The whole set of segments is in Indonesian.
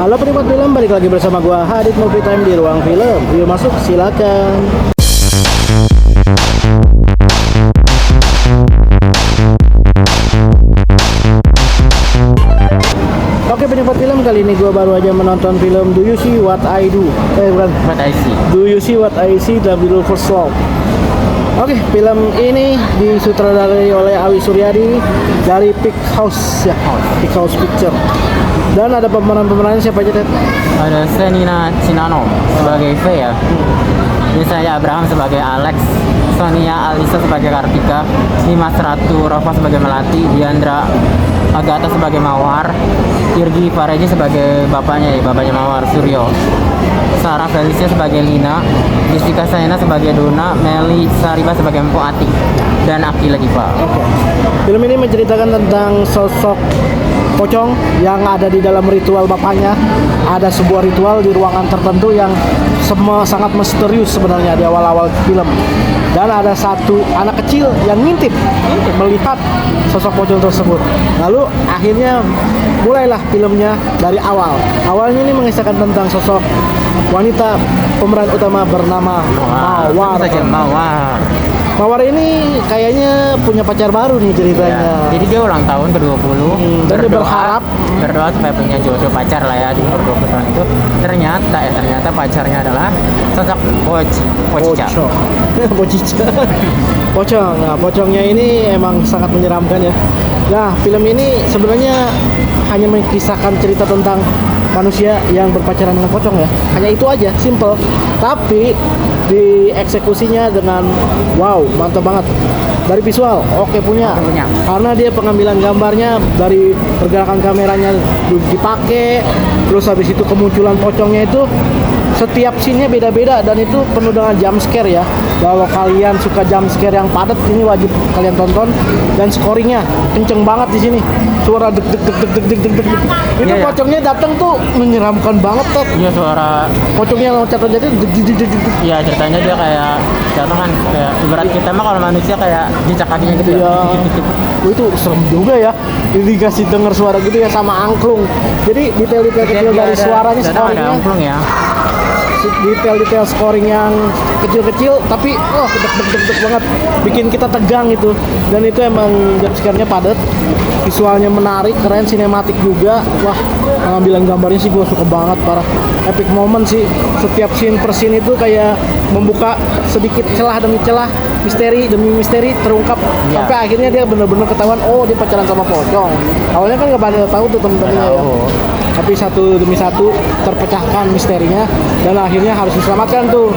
Halo penikmat film, balik lagi bersama gua Hadit Movie Time di Ruang Film. Yuk masuk, silakan. Oke penikmat film, kali ini gua baru aja menonton film Do You See What I Do? Bukan. What I See. Do You See What I See, The Beautiful First Love. Oke, film ini disutradarai oleh Awi Suryadi dari Peak House ya, Peak House Picture. Dan ada pemeran-pemerannya siapa aja, Ted? Ada Senina Cinano sebagai V ya. Misalnya Abraham sebagai Alex, Sonia Alisa sebagai Kartika, Dimas Ratu Rova sebagai Melati, Diandra Agatha sebagai Mawar, Irgi Fareji sebagai bapaknya Mawar Suryo, Sarah Felicia sebagai Lina, Jessica Saina sebagai Dona, Meli Sariba sebagai Empu Atik, dan Akila Diva. Oke. Film ini menceritakan tentang sosok pocong yang ada di dalam ritual bapaknya. Ada sebuah ritual di ruangan tertentu yang sangat misterius sebenarnya di awal-awal film. Dan ada satu anak kecil yang ngintip melihat sosok pocong tersebut. Lalu akhirnya mulailah filmnya dari awal. Awalnya ini mengisahkan tentang sosok wanita pemeran utama bernama Mawar. Mawar ini kayaknya punya pacar baru nih ceritanya. Ya, jadi dia ulang tahun ke-20 dan dia berdoa supaya punya jodoh pacar lah ya di umur 20 tahun itu. Ternyata pacarnya adalah sosok Pocica. Pocong. Nah, pocongnya ini emang sangat menyeramkan ya. Nah, film ini sebenarnya hanya mengisahkan cerita tentang manusia yang berpacaran dengan pocong ya. Hanya itu aja, simple. Tapi dieksekusinya dengan wow, mantap banget. Dari visual, oke punya. Karena dia pengambilan gambarnya dari pergerakan kameranya dipakai, terus habis itu kemunculan pocongnya itu setiap scene-nya beda-beda dan itu penuh dengan jump scare ya. Kalau kalian suka jump scare yang padat, ini wajib kalian tonton. Dan scoringnya kenceng banget di sini. Suara deg deg deg deg deg deg deg. Itu pocongnya datang tuh menyeramkan banget, Ted. Iya, suara pocongnya loncat-loncat itu deg deg deg deg. Iya, ceritanya dia kayak jatuh kan, kayak ibarat kita mah kalau manusia kayak jejak kakinya gitu ya. Itu serem juga ya. Dikasih denger suara gitu ya sama angklung. Jadi detail-detail kecil dari suaranya, scoringnya. Ada angklung ya. Detail-detail scoring yang kecil-kecil tapi deg-deg banget, bikin kita tegang itu. Dan itu emang jumpscare-nya padat, visualnya menarik, keren, sinematik juga. Wah, pengambilan gambarnya sih gue suka banget, parah. Epic moment sih, setiap scene per scene itu kayak membuka sedikit celah demi celah, misteri demi misteri terungkap sampai akhirnya dia benar-benar ketahuan, oh dia pacaran sama pocong. Awalnya kan nggak pada tahu tuh temen-temennya ya, tapi satu demi satu terpecahkan misterinya dan akhirnya harus diselamatkan tuh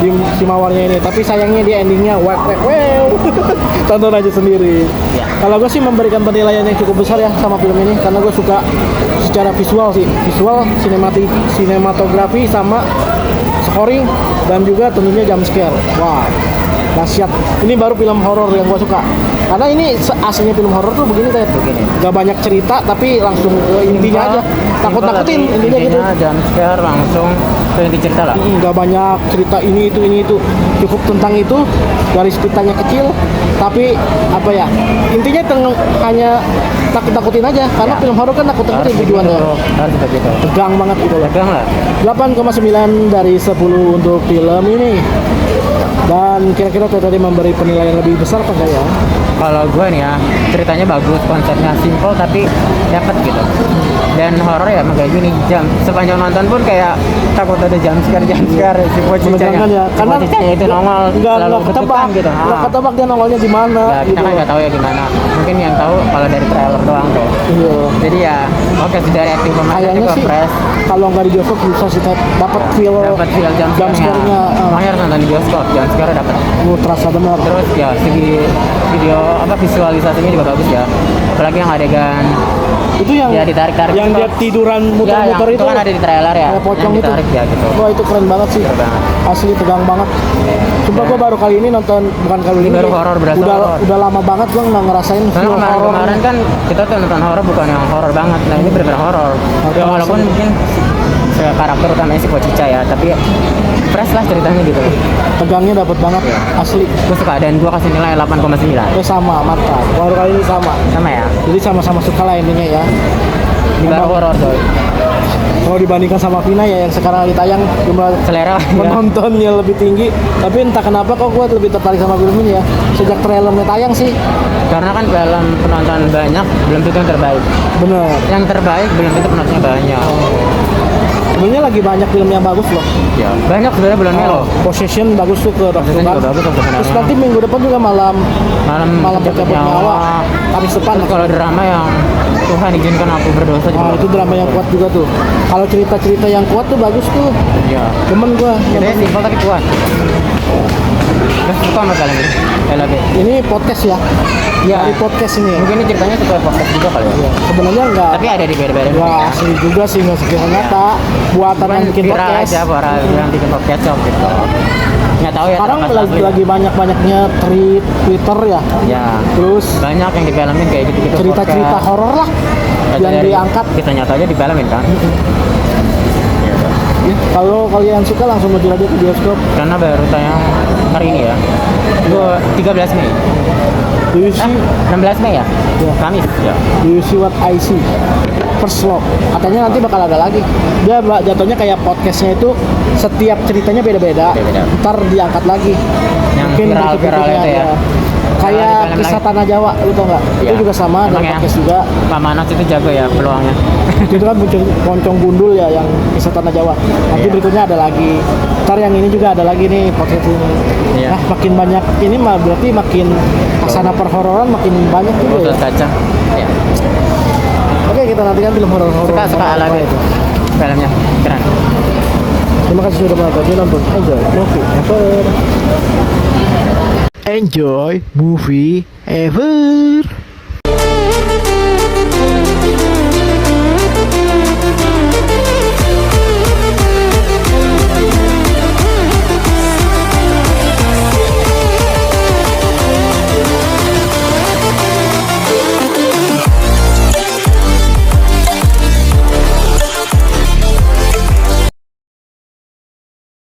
di si Mawarnya ini. Tapi sayangnya dia endingnya wow. Tonton aja sendiri. Kalau gue sih memberikan penilaian yang cukup besar ya sama film ini karena gue suka secara visual sih, visual, sinematografi sama scoring dan juga tentunya jump scare. Wah, dahsyat. Ini baru film horor yang gue suka. Karena ini aslinya film horor tuh begini kayak begini. Gak banyak cerita tapi langsung ke intinya aja. Takut-takutin intinya gitu. Jump scare langsung ke inti cerita lah. Gak banyak cerita ini itu. Cukup tentang itu, garis ceritanya kecil tapi apa ya? Intinya hanya takut-takutin aja karena film horor kan takut-takutin tujuannya. Harus begitu. Tegang banget gitu loh. Tegang lah. 8,9 dari 10 untuk film ini. Dan kira-kira tadi memberi penilaian lebih besar apa enggak ya? Kalau gue nih ya, ceritanya bagus, konsepnya simple tapi dapet gitu. Dan horor ya kayak gini, sepanjang nonton pun kayak takut ada jump scare si pocicanya. Ya. Karena pocicanya itu nongol nggak ketebak gitu. Nggak ketebak dia nongolnya di mana. Ya, kita kan nggak tahu ya gimana. Mungkin yang tahu kalau dari trailer doang tuh. Iya. Jadi ya, oke dari acting pemainnya juga sih, fresh. Kalau nggak di bioskop bisa sih dapat feel jump scare-nya. Makanya harus nonton di bioskop, jump scare dapat. Terasa benar. Terus ya segi visualisasinya juga bagus ya. Apalagi yang adegan itu yang ya ditarik-tarik yang dia tiduran muter-muter itu kan ada di trailer ya. Ada pocong itu. Ya, gitu. Wah, itu keren banget sih. Asli tegang banget. Sumpah gua baru kali ini nonton, bukan kali ini. Baru horor berasa. Udah lama banget gua nggak ngerasain film horor. Kemarin kan kita tuh nonton horor bukan yang horor banget. Nah, ini benar-benar horor. Ya, walaupun mungkin karakter utamanya si Pocica ya, tapi fresh lah ceritanya gitu. Tegangnya dapat banget ya. Asli. Gue suka dan gue kasih nilai 8,9. Sama, mantap. Baru kali ini sama. Sama ya. Jadi sama-sama suka lah intinya ya. Di baru horor tuh. Kalau dibandingkan sama Vina ya yang sekarang lagi tayang jumlah Selera. penontonnya lebih tinggi. Tapi entah kenapa kok gue lebih tertarik sama film ini ya. Sejak trailernya tayang sih. Karena kan film penonton banyak belum tentu yang terbaik. Bener. Yang terbaik belum tentu penontonnya banyak. Sebenarnya lagi banyak film yang bagus loh. Ya, banyak sebenarnya bulan Mei loh. Possession bagus tuh ke Dr. Possession Ban. juga bagus tuh sebenarnya. Terus nanti minggu depan juga malam Malam Pencabut Nyawa. Kamis depan. Terus kalau drama yang Tuhan izinkan aku berdosa juga. Itu drama yang kuat juga tuh. Kalau cerita-cerita yang kuat tuh bagus tuh. Iya. Demen gua. Jadi simpel tapi kuat. Terus suka sama kalian ini? LAB. Ini podcast ya. Iya. Dari podcast ini ya. Mungkin ini ceritanya sesuai podcast juga kali ya. Iya. Sebenarnya enggak. Tapi ada di beda-beda. Ya asli juga sih nggak sekiranya nyata. Buatan yang bikin viral podcast. aja orang yang bikin podcast shop gitu. Nggak tahu ya. Sekarang terlepas asli. lagi banyak-banyaknya tweet Twitter ya. Ya. Terus Banyak yang difilmin kayak gitu-gitu. cerita-cerita podcast. horor lah yang diangkat. Kita nyata aja difilmin kan. Kalau kalian suka langsung muncul aja ke bioskop. Karena baru tayang hari ini ya. Itu 13 Mei. Do you see, 16 Mei ya? Ya. Kamis ya. do you see what I see? First Love. Katanya nanti bakal ada lagi. Dia jatuhnya kayak podcastnya itu setiap ceritanya beda-beda. Beda-beda. Ntar diangkat lagi. Yang Mungkin viral-viral berikut-berikutnya itu ya. ada. Kayak Kalau di film kisah lain. Tanah Jawa, lu tau nggak? Itu Iya. juga sama, ada Emang ya? podcast juga. Pak Manas itu jago ya peluangnya. Itu kan muncul Poncong Gundul ya yang kisah Tanah Jawa. Nanti Iya. berikutnya ada lagi. Ntar yang ini juga ada lagi nih podcast ini. Iya. Nah, makin banyak ini mah berarti makin asana perhororan makin banyak juga ya. Terus kaca. Ya. Oke, kita nantikan film horor-horor. Suka apa alami itu. filmnya. Keren. Terima kasih sudah menonton. Jangan nonton. Enjoy movie ever. Enjoy movie ever.